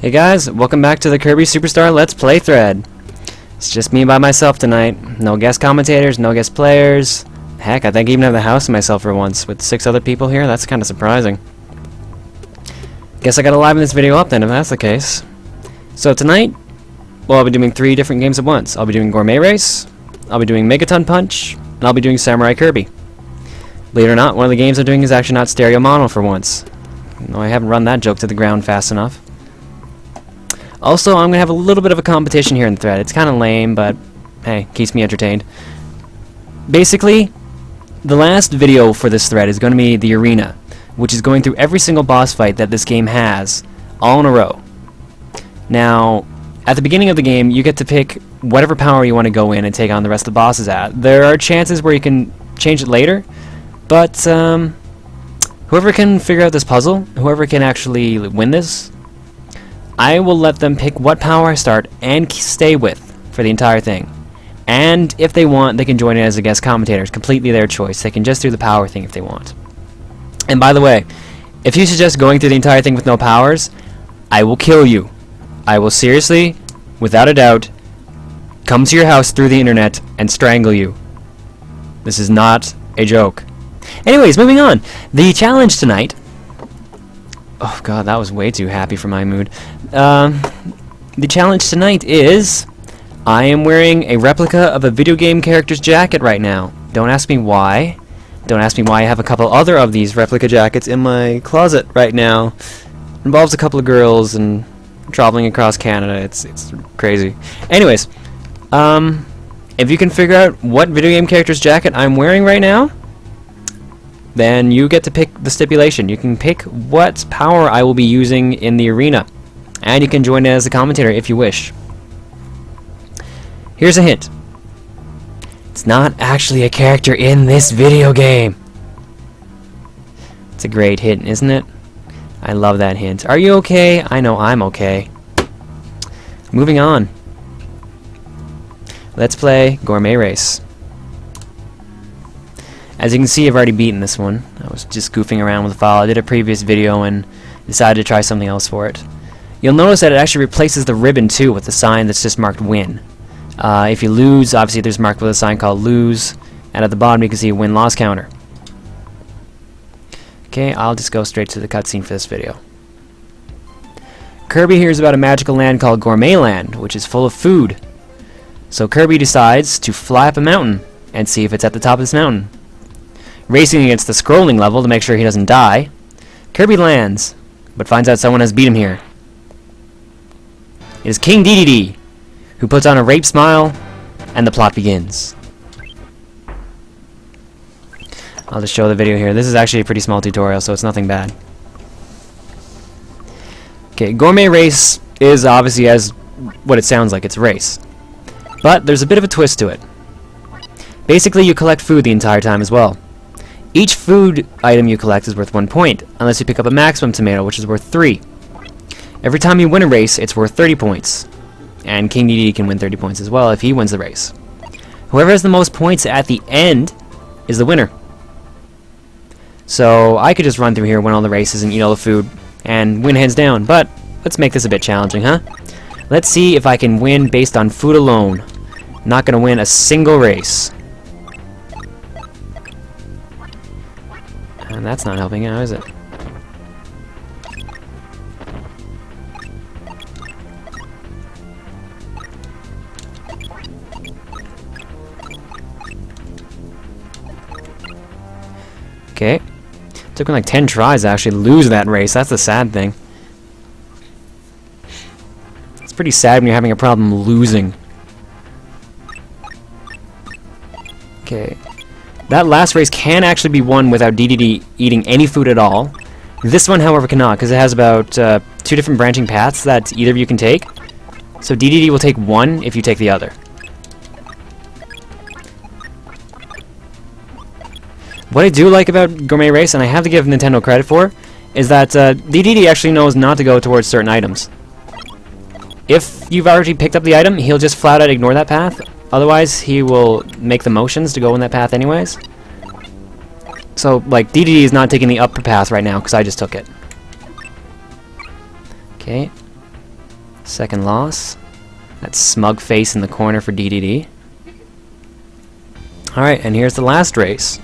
Hey guys, welcome back to the Kirby Superstar Let's Play thread. It's just me by myself tonight. No guest commentators, no guest players. Heck, I think I even have the house to myself for once with 6 other people here. That's kind of surprising. Guess I gotta liven this video up then if that's the case. So tonight, well, I'll be doing 3 different games at once. I'll be doing Gourmet Race, I'll be doing Megaton Punch, and I'll be doing Samurai Kirby. Believe it or not, one of the games I'm doing is actually not stereo mono for once. No, I haven't run that joke to the ground fast enough. Also, I'm going to have a little bit of a competition here in the thread. It's kind of lame, but hey, keeps me entertained. Basically, the last video for this thread is going to be the arena, which is going through every single boss fight that this game has, all in a row. Now, at the beginning of the game, you get to pick whatever power you want to go in and take on the rest of the bosses at. There are chances where you can change it later, but whoever can figure out this puzzle, whoever can actually win this, I will let them pick what power I start and stay with for the entire thing. And if they want, they can join in as a guest commentator. It's completely their choice. They can just do the power thing if they want. And by the way, if you suggest going through the entire thing with no powers, I will kill you. I will seriously, without a doubt, come to your house through the internet and strangle you. This is not a joke. Anyways, moving on. The challenge tonight... Oh god, that was way too happy for my mood. The challenge tonight is... I am wearing a replica of a video game character's jacket right now. Don't ask me why. Don't ask me why I have a couple other of these replica jackets in my closet right now. It involves a couple of girls and traveling across Canada. It's crazy. Anyways, if you can figure out what video game character's jacket I'm wearing right now, then you get to pick the stipulation. You can pick what power I will be using in the arena. And you can join in as a commentator if you wish. Here's a hint. It's not actually a character in this video game. It's a great hint, isn't it? I love that hint. Are you okay? I know I'm okay. Moving on. Let's play Gourmet Race. As you can see, I've already beaten this one. I was just goofing around with the file. I did a previous video and decided to try something else for it. You'll notice that it actually replaces the ribbon too with the sign that's just marked win. If you lose, obviously there's marked with a sign called lose, and at the bottom you can see a win-loss counter. Okay, I'll just go straight to the cutscene for this video. Kirby hears about a magical land called Gourmet Land, which is full of food. So Kirby decides to fly up a mountain and see if it's at the top of this mountain. Racing against the scrolling level to make sure he doesn't die, Kirby lands, but finds out someone has beat him here. It is King DDD, who puts on a rape smile, and the plot begins. I'll just show the video here. This is actually a pretty small tutorial, so it's nothing bad. Okay, Gourmet Race is obviously as what it sounds like, it's a race. But there's a bit of a twist to it. Basically, you collect food the entire time as well. Each food item you collect is worth 1 point, unless you pick up a maximum tomato, which is worth 3. Every time you win a race, it's worth 30 points. And King DDD can win 30 points as well if he wins the race. Whoever has the most points at the end is the winner. So I could just run through here, win all the races, and eat all the food, and win hands down. But let's make this a bit challenging, huh? Let's see if I can win based on food alone. Not gonna win a single race. And that's not helping out, is it? Okay. Took me like 10 tries to actually lose that race. That's the sad thing. It's pretty sad when you're having a problem losing. Okay. That last race can actually be won without DDD eating any food at all. This one, however, cannot, because it has about 2 different branching paths that either of you can take. So DDD will take one if you take the other. What I do like about Gourmet Race, and I have to give Nintendo credit for, is that DDD actually knows not to go towards certain items. If you've already picked up the item, he'll just flat out ignore that path. Otherwise, he will make the motions to go in that path anyways. So, like, DDD is not taking the upper path right now, because I just took it. Okay. Second loss. That smug face in the corner for DDD. Alright, and here's the last race.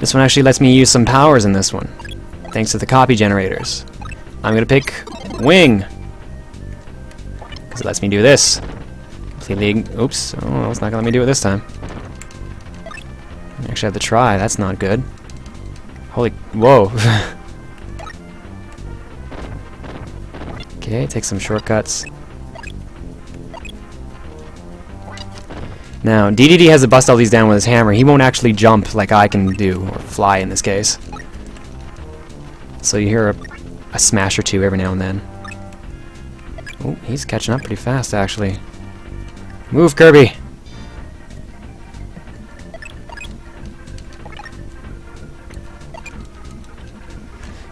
This one actually lets me use some powers in this one, thanks to the copy generators. I'm gonna pick Wing, because it lets me do this. Completely, oops, oh, well, it's not gonna let me do it this time. I actually have to try, that's not good. Holy, whoa. Okay, take some shortcuts. Now, DDD has to bust all these down with his hammer. He won't actually jump like I can do, or fly in this case. So you hear a smash or two every now and then. Oh, he's catching up pretty fast, actually. Move, Kirby!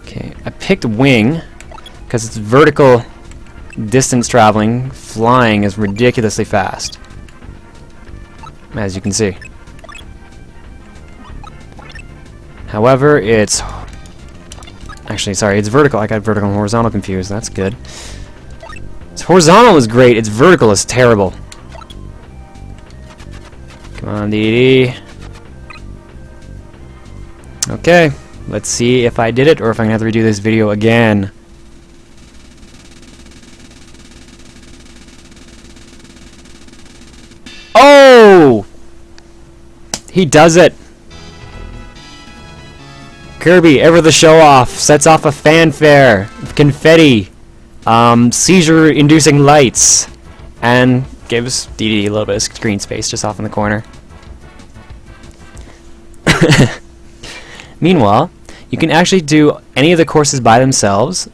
Okay, I picked Wing, because it's vertical distance traveling. Flying is ridiculously fast, as you can see. However, it's... Actually, sorry, it's vertical. I got vertical and horizontal confused. That's good. Its horizontal is great. Its vertical is terrible. Come on, DD. Okay, let's see if I did it or if I'm going to have to redo this video again. Oh! He does it! Kirby, ever the show-off, sets off a fanfare of confetti, seizure-inducing lights, and gives DDD a little bit of screen space just off in the corner. Meanwhile, you can actually do any of the courses by themselves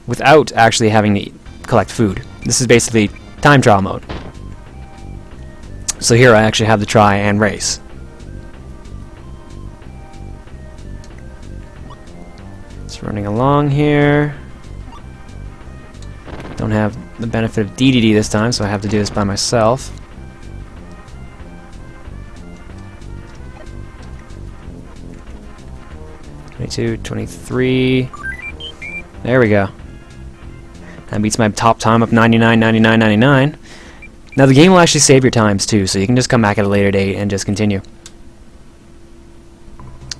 without actually having to collect food. This is basically time trial mode. So here I actually have the try and race. It's running along here. Don't have the benefit of DDD this time, so I have to do this by myself. (22, 23). There we go. That beats my top time of 99, 99, 99. Now the game will actually save your times too, so you can just come back at a later date and just continue.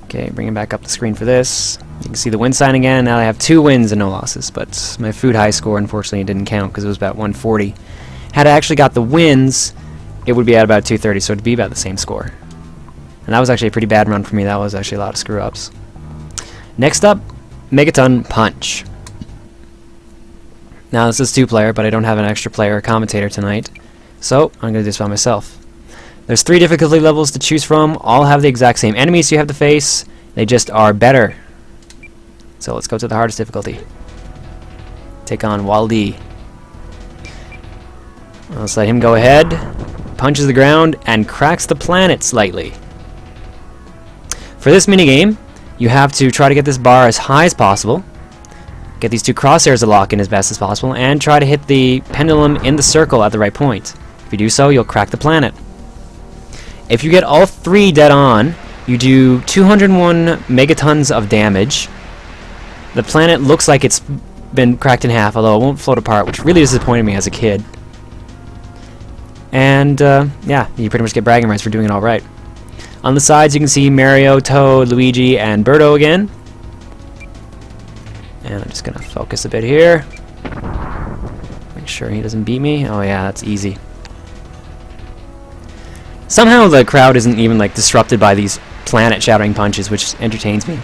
Okay, bringing back up the screen for this. You can see the win sign again. Now I have 2 wins and no losses, but my food high score unfortunately didn't count because it was about 140. Had I actually got the wins, it would be at about 230, so it'd be about the same score. And that was actually a pretty bad run for me. That was actually a lot of screw-ups. Next up, Megaton Punch. Now this is 2-player, but I don't have an extra player or commentator tonight, so I'm going to do this by myself. There's 3 difficulty levels to choose from. All have the exact same enemies you have to face. They just are better. So let's go to the hardest difficulty. Take on Waldy. Let's let him go ahead. Punches the ground and cracks the planet slightly. For this minigame, you have to try to get this bar as high as possible. Get these 2 crosshairs to lock in as best as possible, and try to hit the pendulum in the circle at the right point. If you do so, you'll crack the planet. If you get all 3 dead on, you do 201 megatons of damage. The planet looks like it's been cracked in half, although it won't float apart, which really disappointed me as a kid. And, yeah, you pretty much get bragging rights for doing it all right. On the sides, you can see Mario, Toad, Luigi, and Birdo again. And I'm just going to focus a bit here. Make sure he doesn't beat me. Oh yeah, that's easy. Somehow the crowd isn't even like disrupted by these planet-shattering punches, which entertains me.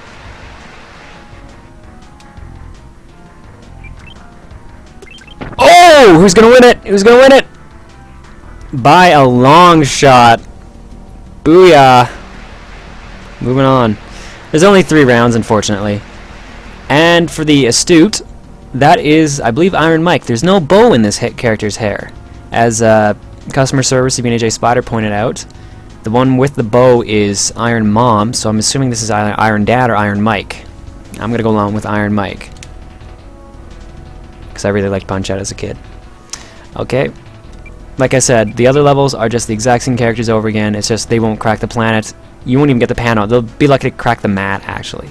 Oh! Who's gonna win it? Who's gonna win it? By a long shot. Booyah. Moving on. There's only 3 rounds, unfortunately. And for the astute, that is, I believe, Iron Mike. There's no bow in this character's hair. As customer service CBNJ Spider pointed out, the one with the bow is Iron Mom, so I'm assuming this is either Iron Dad or Iron Mike. I'm going to go along with Iron Mike, because I really liked Punch-Out as a kid. Okay. Like I said, the other levels are just the exact same characters over again. It's just they won't crack the planet. You won't even get the pan out. They'll be lucky to crack the mat, actually.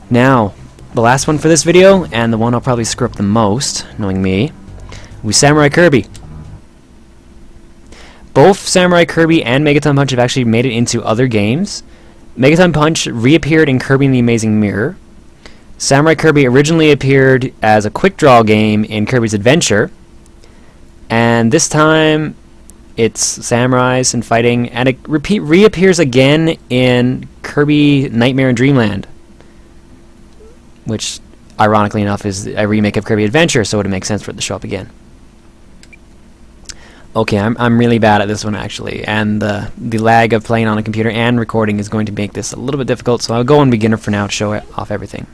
Now, the last one for this video, and the one I'll probably screw up the most, knowing me, will be Samurai Kirby. Both Samurai Kirby and Megaton Punch have actually made it into other games. Megaton Punch reappeared in Kirby and the Amazing Mirror. Samurai Kirby originally appeared as a quick draw game in Kirby's Adventure, and this time it's samurais and fighting, and it reappears again in Kirby Nightmare in Dreamland, which ironically enough is a remake of Kirby Adventure, so it would make sense for it to show up again. Okay, I'm really bad at this one actually, and the lag of playing on a computer and recording is going to make this a little bit difficult, so I'll go on beginner for now to show off everything.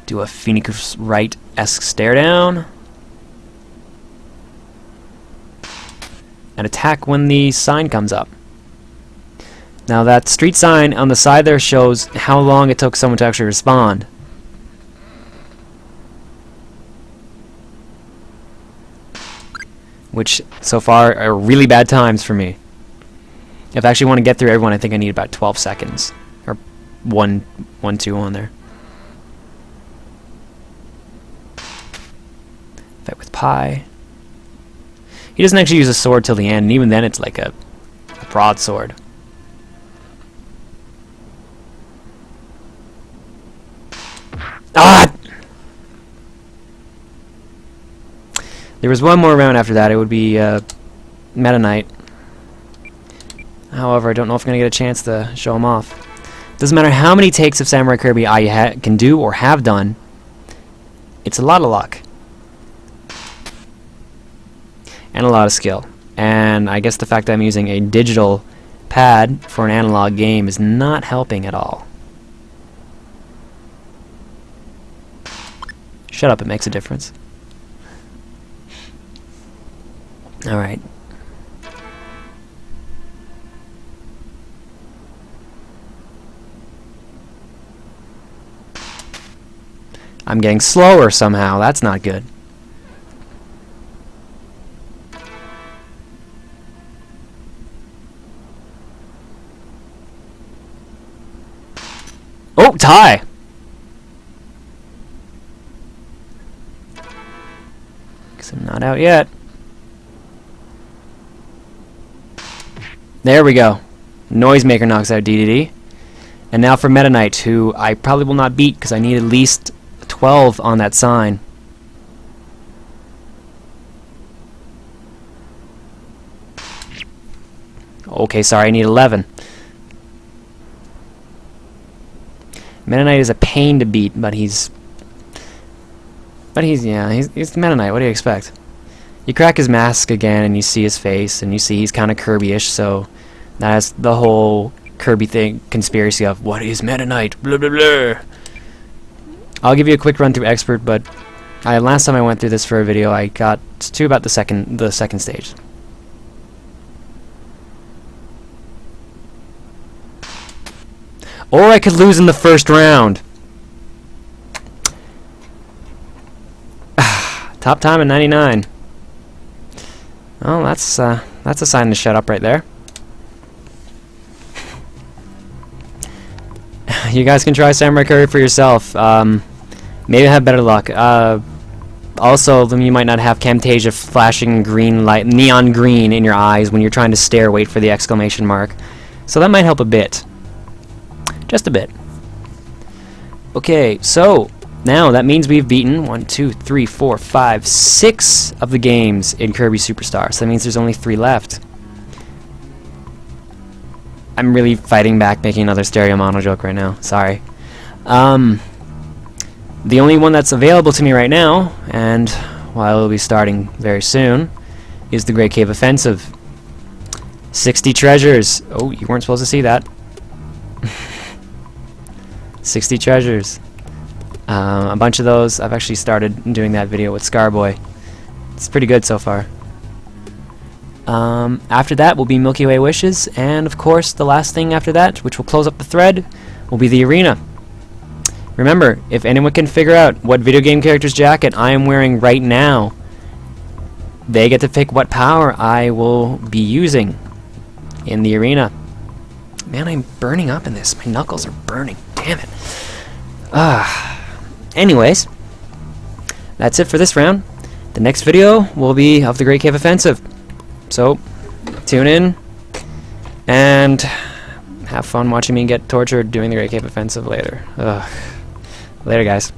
Do a Phoenix Wright-esque stare down. And attack when the sign comes up. Now that street sign on the side there shows how long it took someone to actually respond. Which so far are really bad times for me. If I actually want to get through everyone, I think I need about 12 seconds. Or 1, 2 on there. Fight with Pi. He doesn't actually use a sword till the end, and even then it's like a broadsword. Ah! There was one more round after that. It would be Meta Knight. However, I don't know if I'm going to get a chance to show him off. Doesn't matter how many takes of Samurai Kirby I can do or have done. It's a lot of luck. And a lot of skill. And I guess the fact that I'm using a digital pad for an analog game is not helping at all. Shut up, it makes a difference. Alright. I'm getting slower somehow, that's not good. Oh, tie! Guess I'm not out yet. There we go. Noisemaker knocks out DDD. And now for Meta Knight, who I probably will not beat because I need at least 12 on that sign. Okay, sorry, I need 11. Meta Knight is a pain to beat, but he's Meta Knight. What do you expect? You crack his mask again, and you see his face, and you see he's kind of Kirby-ish. So that's the whole Kirby thing, conspiracy of what is Meta Knight? Blah blah blah. I'll give you a quick run through Expert, but last time I went through this for a video, I got to about the second stage. Or I could lose in the first round. Top time at 99. Oh, that's a sign to shut up right there. You guys can try Samurai Kirby for yourself. Maybe have better luck. Also, you might not have Camtasia flashing green light, neon green in your eyes when you're trying to stare, wait for the exclamation mark. So that might help a bit. Just a bit. Okay, so now that means we've beaten 1, 2, 3, 4, 5, 6 of the games in Kirby Superstar. So that means there's only 3 left. I'm really fighting back making another stereo mono joke right now. Sorry. The only one that's available to me right now, and while it'll be starting very soon, is the Great Cave Offensive. 60 treasures. Oh, you weren't supposed to see that. 60 treasures. A bunch of those. I've actually started doing that video with Scarboy. It's pretty good so far. After that will be Milky Way Wishes, and of course the last thing after that, which will close up the thread, will be the arena. Remember, if anyone can figure out what video game character's jacket I am wearing right now, they get to pick what power I will be using in the arena. Man, I'm burning up in this. My knuckles are burning. Damn it. Anyways, that's it for this round. The next video will be of the Great Cave Offensive. So, tune in and have fun watching me get tortured doing the Great Cave Offensive later. Later, guys.